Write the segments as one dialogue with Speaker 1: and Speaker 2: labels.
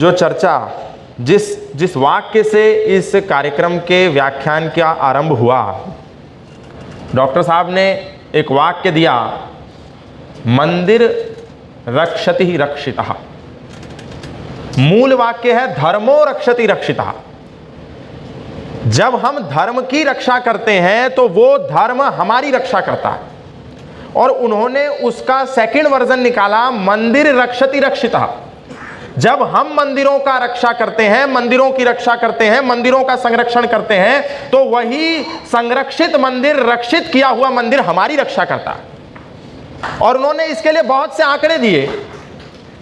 Speaker 1: जो चर्चा जिस वाक्य से इस कार्यक्रम के व्याख्यान का आरंभ हुआ, डॉक्टर साहब ने एक वाक्य दिया, मंदिर रक्षति ही रक्षितः। मूल वाक्य है धर्मो रक्षति रक्षितः। जब हम धर्म की रक्षा करते हैं तो वो धर्म हमारी रक्षा करता है। और उन्होंने उसका सेकंड वर्जन निकाला, मंदिर रक्षति रक्षितः। जब हम मंदिरों का रक्षा करते हैं, मंदिरों की रक्षा करते हैं, मंदिरों का संरक्षण करते हैं, तो वही संरक्षित मंदिर, रक्षित किया हुआ मंदिर हमारी रक्षा करता है। और उन्होंने इसके लिए बहुत से आंकड़े दिए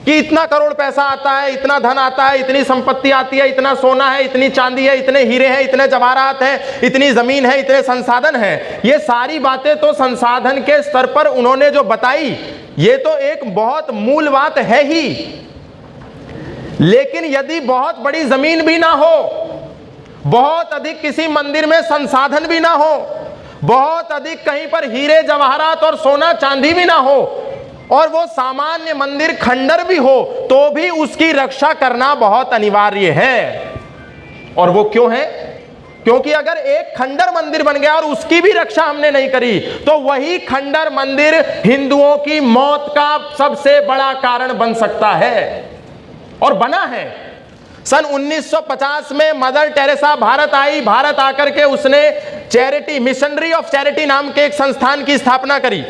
Speaker 1: कि इतना करोड़ पैसा आता है, इतना धन आता है, इतनी संपत्ति आती है, इतना सोना है, इतनी चांदी है, इतने हीरे हैं, इतने जवाहरात हैं, इतनी जमीन है, इतने संसाधन हैं। ये सारी बातें तो संसाधन के स्तर पर उन्होंने जो बताई, ये तो एक बहुत मूल बात है ही। लेकिन यदि बहुत बड़ी जमीन भी ना हो, बहुत अधिक किसी मंदिर में संसाधन भी ना हो, बहुत अधिक कहीं पर हीरे जवाहरात और सोना चांदी भी ना हो, और वो सामान्य मंदिर खंडर भी हो, तो भी उसकी रक्षा करना बहुत अनिवार्य है। और वो क्यों है? क्योंकि अगर एक खंडर मंदिर बन गया और उसकी भी रक्षा हमने नहीं करी, तो वही खंडर मंदिर हिंदुओं की मौत का सबसे बड़ा कारण बन सकता है, और बना है। सन 1950 में मदर टेरेसा भारत आई। भारत आकर के उसने चैरिटी, मिशनरी ऑफ चैरिटी नाम के एक संस्थान की स्थापना करी।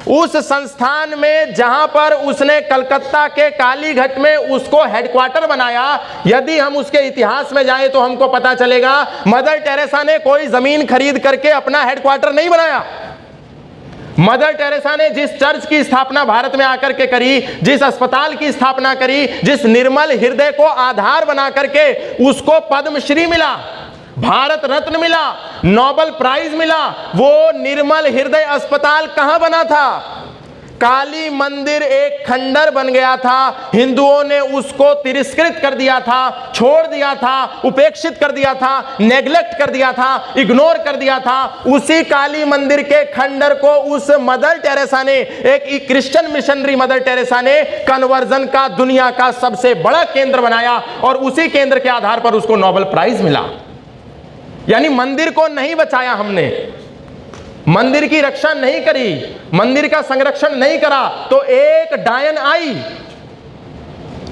Speaker 1: उस संस्थान में जहां पर उसने कलकत्ता के कालीघाट में उसको हेडक्वार्टर बनाया, यदि हम उसके इतिहास में जाएं तो हमको पता चलेगा मदर टेरेसा ने कोई जमीन खरीद करके अपना हेडक्वार्टर नहीं बनाया। मदर टेरेसा ने जिस चर्च की स्थापना भारत में आकर के करी, जिस अस्पताल की स्थापना करी, जिस निर्मल हृदय को आधार बना करके उसको पद्मश्री मिला, भारत रत्न मिला, नोबेल प्राइज मिला, वो निर्मल हृदय अस्पताल कहां बना था? काली मंदिर एक खंडर बन गया था। हिंदुओं ने उसको तिरस्कृत कर दिया था, छोड़ दिया था, उपेक्षित कर दिया था, नेग्लेक्ट कर दिया था, इग्नोर कर दिया था। उसी काली मंदिर के खंडर को उस मदर टेरेसा ने, एक क्रिश्चियन मिशनरी मदर टेरेसा ने, कन्वर्जन का दुनिया का सबसे बड़ा केंद्र बनाया, और उसी केंद्र के आधार पर उसको नोबेल प्राइज मिला। यानी मंदिर को नहीं बचाया हमने, मंदिर की रक्षा नहीं करी, मंदिर का संरक्षण नहीं करा, तो एक डायन आई,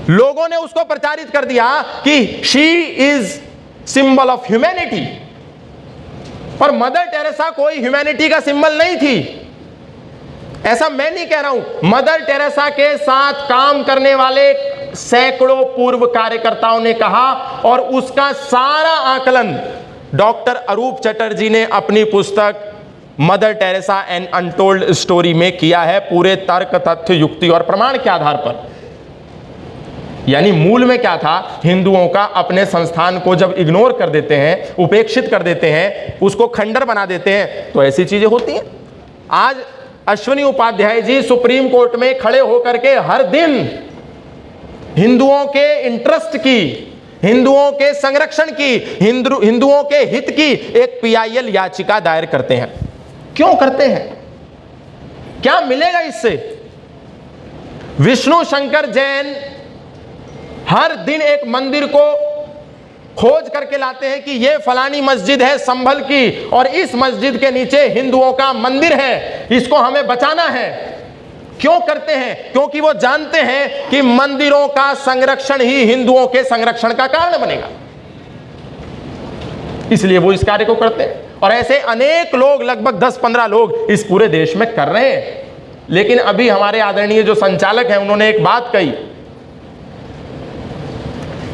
Speaker 1: लोगों ने उसको प्रचारित कर दिया कि she is symbol of humanity. पर मदर टेरेसा कोई ह्यूमैनिटी का सिंबल नहीं थी, ऐसा मैं नहीं कह रहा हूं। मदर टेरेसा के साथ काम करने वाले सैकड़ों पूर्व कार्यकर्ताओं ने कहा, और उसका सारा आकलन डॉक्टर अरूप चटर्जी ने अपनी पुस्तक Mother Teresa an untold story में किया है, पूरे तर्क, तथ्य, युक्ति और प्रमाण के आधार पर। यानी मूल में क्या था? हिंदुओं का अपने संस्थान को जब इग्नोर कर देते हैं, उपेक्षित कर देते हैं, उसको खंडर बना देते हैं, तो ऐसी चीजें होती हैं। आज अश्विनी उपाध्याय जी सुप्रीम कोर्ट में खड़े होकर के हर दिन हिंदुओं के इंटरेस्ट की, हिंदुओं के संरक्षण की, हिंदुओं के हित की एक PIL याचिका दायर करते हैं। क्यों करते हैं? क्या मिलेगा इससे? विष्णु शंकर जैन हर दिन एक मंदिर को खोज करके लाते हैं कि यह फलानी मस्जिद है संभल की, और इस मस्जिद के नीचे हिंदुओं का मंदिर है, इसको हमें बचाना है। क्यों करते हैं? क्योंकि वो जानते हैं कि मंदिरों का संरक्षण ही हिंदुओं के संरक्षण का कारण बनेगा, इसलिए वो इस कार्य को करते हैं। और ऐसे अनेक लोग, लगभग 10-15 लोग इस पूरे देश में कर रहे हैं। लेकिन अभी हमारे आदरणीय जो संचालक हैं, उन्होंने एक बात कही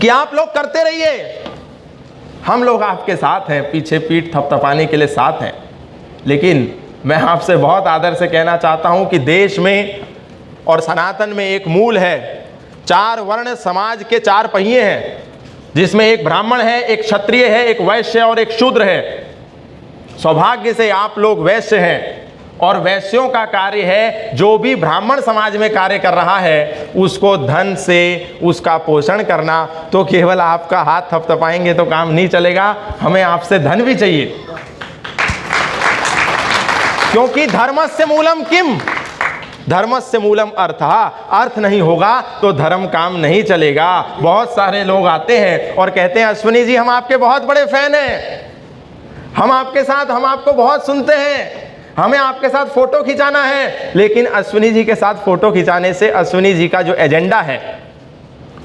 Speaker 1: कि आप लोग करते रहिए, हम लोग आपके साथ हैं, पीछे पीठ थपथपाने के लिए साथ हैं। लेकिन मैं आपसे बहुत आदर से कहना चाहता हूं कि देश में और सनातन में एक मूल है, 4 वर्ण समाज के 4 पहिए हैं, जिसमें एक ब्राह्मण है, एक क्षत्रिय है, एक वैश्य और एक शूद्र है। सौभाग्य से आप लोग वैश्य हैं, और वैश्यों का कार्य है, जो भी ब्राह्मण समाज में कार्य कर रहा है उसको धन से उसका पोषण करना। तो केवल आपका हाथ थपथपाएंगे तो काम नहीं चलेगा, हमें आपसे धन भी चाहिए, क्योंकि धर्मस्य मूलम किम, धर्मस्य मूलम अर्थः, अर्थ नहीं होगा तो धर्म काम नहीं चलेगा। बहुत सारे लोग आते हैं और कहते हैं अश्विनी जी हम आपके बहुत बड़े फैन हैं, हम आपको बहुत सुनते हैं, हमें आपके साथ फोटो खिंचाना है। लेकिन अश्विनी जी के साथ फोटो खिंचाने से अश्विनी जी का जो एजेंडा है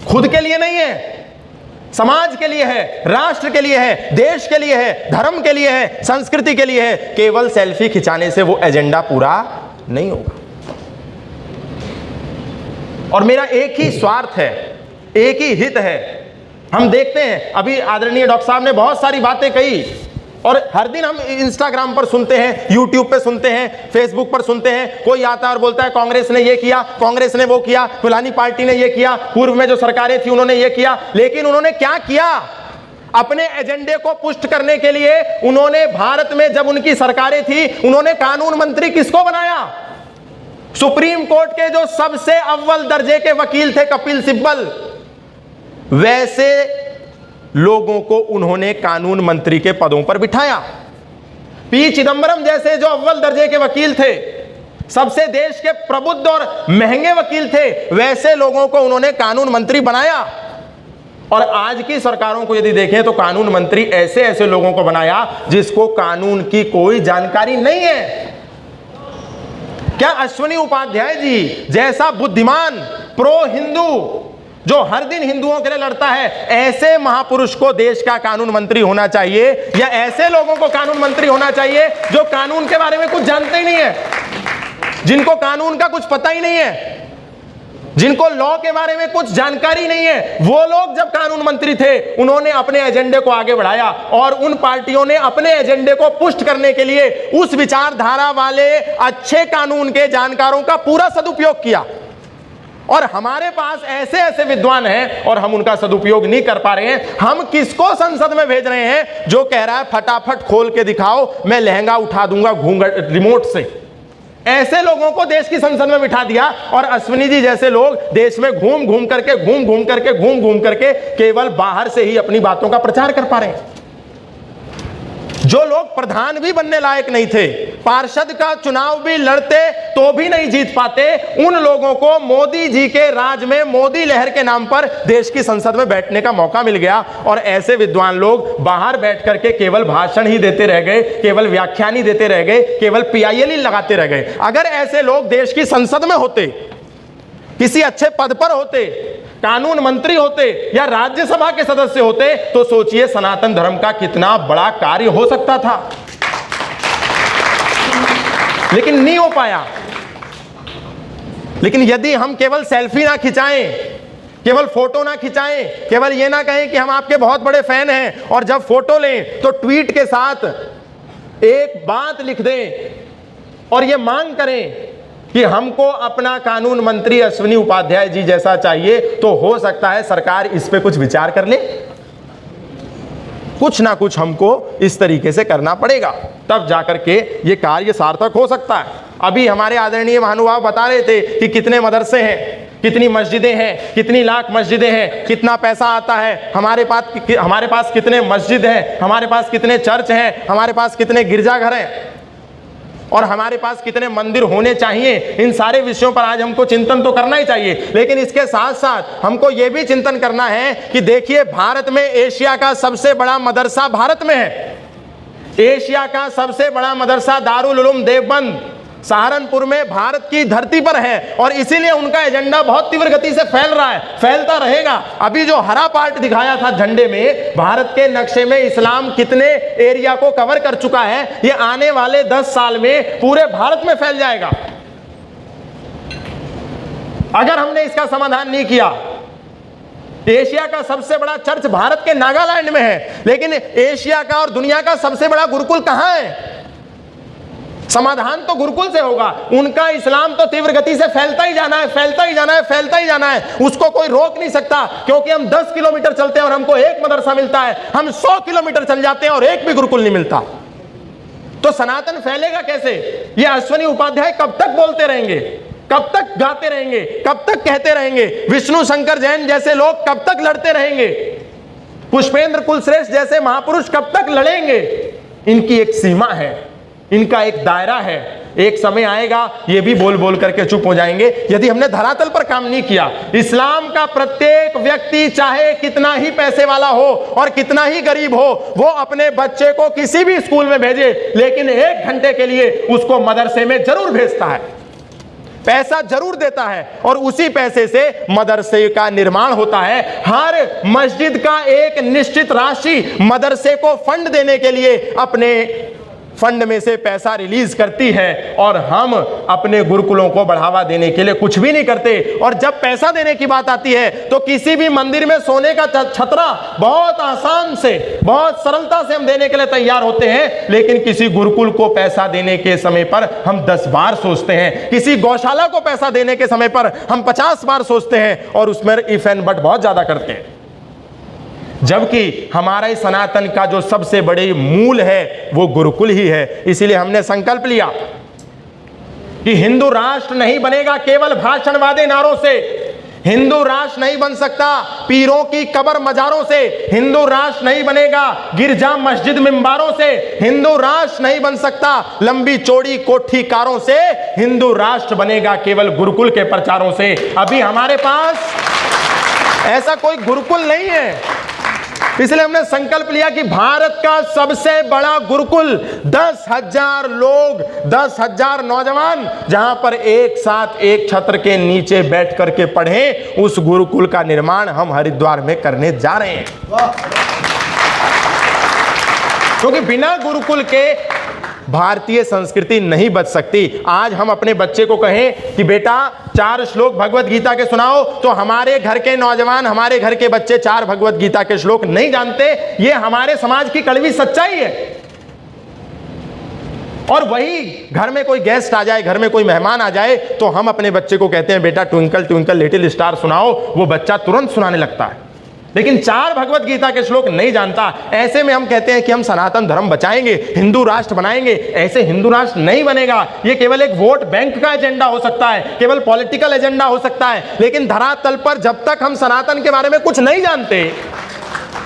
Speaker 1: खुद के लिए नहीं है, समाज के लिए है, राष्ट्र के लिए है, देश के लिए है, धर्म के लिए है, संस्कृति के लिए है। केवल सेल्फी खिंचाने से वो एजेंडा पूरा नहीं होगा। और मेरा एक ही स्वार्थ है, एक ही हित है। हम देखते हैं अभी आदरणीय डॉक्टर साहब ने बहुत सारी बातें कही और हर दिन हम इंस्टाग्राम पर सुनते हैं, यूट्यूब पे सुनते हैं, फेसबुक पर सुनते हैं, कोई आता है और बोलता है कांग्रेस ने ये किया, कांग्रेस ने वो किया, फलानी पार्टी ने ये किया, पूर्व में जो सरकारें थी उन्होंने ये किया। लेकिन उन्होंने क्या किया? अपने एजेंडे को पुष्ट करने के लिए उन्होंने भारत में जब उनकी सरकारें थी उन्होंने कानून मंत्री किसको बनाया? सुप्रीम कोर्ट के जो सबसे अव्वल दर्जे के वकील थे कपिल सिब्बल, वैसे लोगों को उन्होंने कानून मंत्री के पदों पर बिठाया। पी चिदंबरम जैसे जो अव्वल दर्जे के वकील थे, सबसे देश के प्रबुद्ध और महंगे वकील थे, वैसे लोगों को उन्होंने कानून मंत्री बनाया। और आज की सरकारों को यदि देखें तो कानून मंत्री ऐसे ऐसे लोगों को बनाया जिसको कानून की कोई जानकारी नहीं है। क्या अश्विनी उपाध्याय जी जैसा बुद्धिमान प्रो हिंदू जो हर दिन हिंदुओं के लिए लड़ता है, ऐसे महापुरुष को देश का कानून मंत्री होना चाहिए या ऐसे लोगों को कानून मंत्री होना चाहिए जो कानून के बारे में कुछ जानते ही नहीं है, जिनको कानून का कुछ पता ही नहीं है, जिनको लॉ के बारे में कुछ जानकारी नहीं है? वो लोग जब कानून मंत्री थे उन्होंने अपने एजेंडे को आगे बढ़ाया और उन पार्टियों ने अपने एजेंडे को पुष्ट करने के लिए उस विचारधारा वाले अच्छे कानून के जानकारों का पूरा सदुपयोग किया। और हमारे पास ऐसे ऐसे विद्वान हैं और हम उनका सदुपयोग नहीं कर पा रहे हैं। हम किसको संसद में भेज रहे हैं जो कह रहा है फटाफट खोल के दिखाओ, मैं लहंगा उठा दूंगा घूंघट रिमोट से? ऐसे लोगों को देश की संसद में बिठा दिया और अश्विनी जी जैसे लोग देश में घूम घूम करके केवल बाहर से ही अपनी बातों का प्रचार कर पा रहे हैं। जो लोग प्रधान भी बनने लायक नहीं थे, पार्षद का चुनाव भी लड़ते तो भी नहीं जीत पाते, उन लोगों को मोदी जी के राज में मोदी लहर के नाम पर देश की संसद में बैठने का मौका मिल गया। और ऐसे विद्वान लोग बाहर बैठ करके केवल भाषण ही देते रह गए, केवल व्याख्यान ही देते रह गए, केवल PIL ही लगाते रह गए। अगर ऐसे लोग देश की संसद में होते, किसी अच्छे पद पर होते, कानून मंत्री होते या राज्यसभा के सदस्य होते, तो सोचिए सनातन धर्म का कितना बड़ा कार्य हो सकता था। लेकिन नहीं हो पाया। लेकिन यदि हम केवल सेल्फी ना खिंचाएं, केवल फोटो ना खिंचाएं, केवल ये ना कहें कि हम आपके बहुत बड़े फैन हैं और जब फोटो लें तो ट्वीट के साथ एक बात लिख दें और ये मांग करें कि हमको अपना कानून मंत्री अश्विनी उपाध्याय जी जैसा चाहिए, तो हो सकता है सरकार इस पे कुछ विचार कर ले। कुछ ना कुछ हमको इस तरीके से करना पड़ेगा, तब जाकर के ये कार्य सार्थक हो सकता है। अभी हमारे आदरणीय महानुभाव बता रहे थे कि कितने मदरसे हैं, कितनी मस्जिदें हैं, कितनी लाख मस्जिदें हैं, कितना पैसा आता है, हमारे पास कितने मस्जिद हैं, हमारे पास कितने चर्च हैं, हमारे पास कितने गिरजाघर हैं और हमारे पास कितने मंदिर होने चाहिए। इन सारे विषयों पर आज हमको चिंतन तो करना ही चाहिए। लेकिन इसके साथ साथ हमको यह भी चिंतन करना है कि देखिए, भारत में एशिया का सबसे बड़ा मदरसा भारत में है। एशिया का सबसे बड़ा मदरसा दारुल उलूम देवबंद सहारनपुर में भारत की धरती पर है और इसीलिए उनका एजेंडा बहुत तीव्र गति से फैल रहा है, फैलता रहेगा। अभी जो हरा पार्ट दिखाया था झंडे में, भारत के नक्शे में इस्लाम कितने एरिया को कवर कर चुका है, ये आने वाले 10 साल में पूरे भारत में फैल जाएगा। अगर हमने इसका समाधान नहीं किया, एशिया का सबसे बड़ा चर्च भारत के नागालैंड में है, लेकिन एशिया का और दुनिया का सबसे बड़ा गुरुकुल कहां है? समाधान तो गुरुकुल से होगा। उनका इस्लाम तो तीव्र गति से फैलता ही जाना है, फैलता ही जाना है, फैलता ही जाना है। उसको कोई रोक नहीं सकता, क्योंकि हम 10 किलोमीटर चलते हैं और हमको एक मदरसा मिलता है, हम 100 किलोमीटर चल जाते हैं और एक भी गुरुकुल नहीं मिलता। तो सनातन फैलेगा कैसे? ये अश्विनी उपाध्याय कब तक बोलते रहेंगे, कब तक गाते रहेंगे, कब तक कहते रहेंगे? विष्णु शंकर जैन जैसे लोग कब तक लड़ते रहेंगे? पुष्पेंद्र कुलश्रेष्ठ जैसे महापुरुष कब तक लड़ेंगे? इनकी एक सीमा है, इनका एक दायरा है। एक समय आएगा ये भी बोल बोल करके चुप हो जाएंगे यदि हमने धरातल पर काम नहीं किया। इस्लाम का प्रत्येक व्यक्ति चाहे कितना ही पैसे वाला हो और कितना ही गरीब हो, वो अपने बच्चे को किसी भी स्कूल में भेजे, लेकिन 1 घंटे के लिए उसको मदरसे में जरूर भेजता है, पैसा जरूर देता है और उसी पैसे से मदरसे का निर्माण होता है। हर मस्जिद का एक निश्चित राशि मदरसे को फंड देने के लिए अपने फंड में से पैसा रिलीज करती है, और हम अपने गुरुकुलों को बढ़ावा देने के लिए कुछ भी नहीं करते। और जब पैसा देने की बात आती है तो किसी भी मंदिर में सोने का छतरा बहुत आसान से, बहुत सरलता से हम देने के लिए तैयार होते हैं, लेकिन किसी गुरुकुल को पैसा देने के समय पर हम 10 बार सोचते हैं, किसी गौशाला को पैसा देने के समय पर हम 50 बार सोचते हैं, और उसमें इफ एंड बट बहुत ज्यादा करते हैं। जबकि हमारा इस सनातन का जो सबसे बड़े मूल है वो गुरुकुल ही है। इसीलिए हमने संकल्प लिया कि हिंदू राष्ट्र नहीं बनेगा केवल भाषण वादे नारों से, हिंदू राष्ट्र नहीं बन सकता पीरों की कब्र मजारों से, हिंदू राष्ट्र नहीं बनेगा गिरजा मस्जिद मिंबारों से, हिंदू राष्ट्र नहीं बन सकता लंबी चौड़ी कोठी कारों से, हिंदू राष्ट्र बनेगा केवल गुरुकुल के प्रचारों से। अभी हमारे पास ऐसा कोई गुरुकुल नहीं है, इसलिए हमने संकल्प लिया कि भारत का सबसे बड़ा गुरुकुल, 10,000 लोग, 10,000 नौजवान जहां पर एक साथ एक छत्र के नीचे बैठ करके पढ़ें, उस गुरुकुल का निर्माण हम हरिद्वार में करने जा रहे हैं। क्योंकि बिना गुरुकुल के भारतीय संस्कृति नहीं बच सकती। आज हम अपने बच्चे को कहें कि बेटा 4 श्लोक भगवत गीता के सुनाओ, तो हमारे घर के नौजवान, हमारे घर के बच्चे 4 भगवत गीता के श्लोक नहीं जानते। ये हमारे समाज की कड़वी सच्चाई है। और वही घर में कोई गेस्ट आ जाए, घर में कोई मेहमान आ जाए, तो हम अपने बच्चे को कहते हैं बेटा ट्विंकल ट्विंकल लिटिल स्टार सुनाओ, वो बच्चा तुरंत सुनाने लगता है, लेकिन 4 भगवत गीता के श्लोक नहीं जानता। ऐसे में हम कहते हैं कि हम सनातन धर्म बचाएंगे, हिंदू राष्ट्र बनाएंगे। ऐसे हिंदू राष्ट्र नहीं बनेगा। ये केवल एक वोट बैंक का एजेंडा हो सकता है, केवल पॉलिटिकल एजेंडा हो सकता है, लेकिन धरातल पर जब तक हम सनातन के बारे में कुछ नहीं जानते,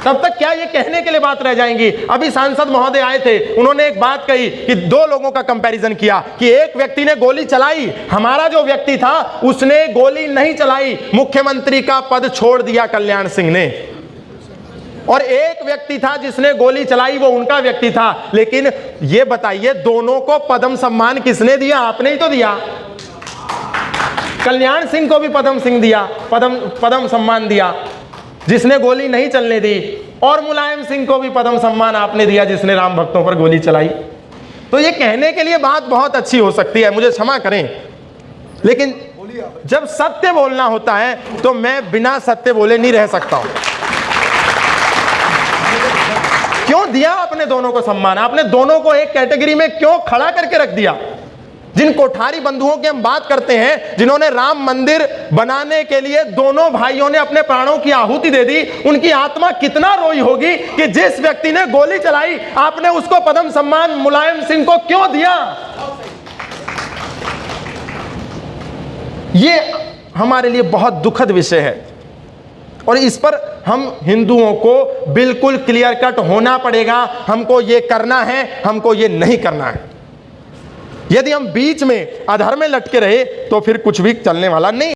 Speaker 1: तब तक क्या ये कहने के लिए बात रह जाएंगी। अभी सांसद महोदय आए थे, उन्होंने एक बात कही कि 2 लोगों का कंपैरिजन किया कि एक व्यक्ति ने गोली चलाई, हमारा जो व्यक्ति था उसने गोली नहीं चलाई, मुख्यमंत्री का पद छोड़ दिया कल्याण सिंह ने, और एक व्यक्ति था जिसने गोली चलाई, वो उनका व्यक्ति था। लेकिन ये बताइए दोनों को पद्म सम्मान किसने दिया? आपने ही तो दिया। कल्याण सिंह को भी पद्म सम्मान दिया जिसने गोली नहीं चलने दी, और मुलायम सिंह को भी पद्म सम्मान आपने दिया जिसने राम भक्तों पर गोली चलाई। तो ये कहने के लिए बात बहुत अच्छी हो सकती है, मुझे क्षमा करें, लेकिन जब सत्य बोलना होता है तो मैं बिना सत्य बोले नहीं रह सकता हूं। क्यों दिया आपने दोनों को सम्मान? आपने दोनों को एक कैटेगरी में क्यों खड़ा करके रख दिया? जिन कोठारी बंधुओं की हम बात करते हैं, जिन्होंने राम मंदिर बनाने के लिए दोनों भाइयों ने अपने प्राणों की आहुति दे दी, उनकी आत्मा कितना रोई होगी कि जिस व्यक्ति ने गोली चलाई आपने उसको पद्म सम्मान मुलायम सिंह को क्यों दिया? ये हमारे लिए बहुत दुखद विषय है, और इस पर हम हिंदुओं को बिल्कुल क्लियर कट होना पड़ेगा। हमको ये करना है, हमको ये नहीं करना है। यदि हम बीच में अधर में लटके रहे तो फिर कुछ भी चलने वाला नहीं।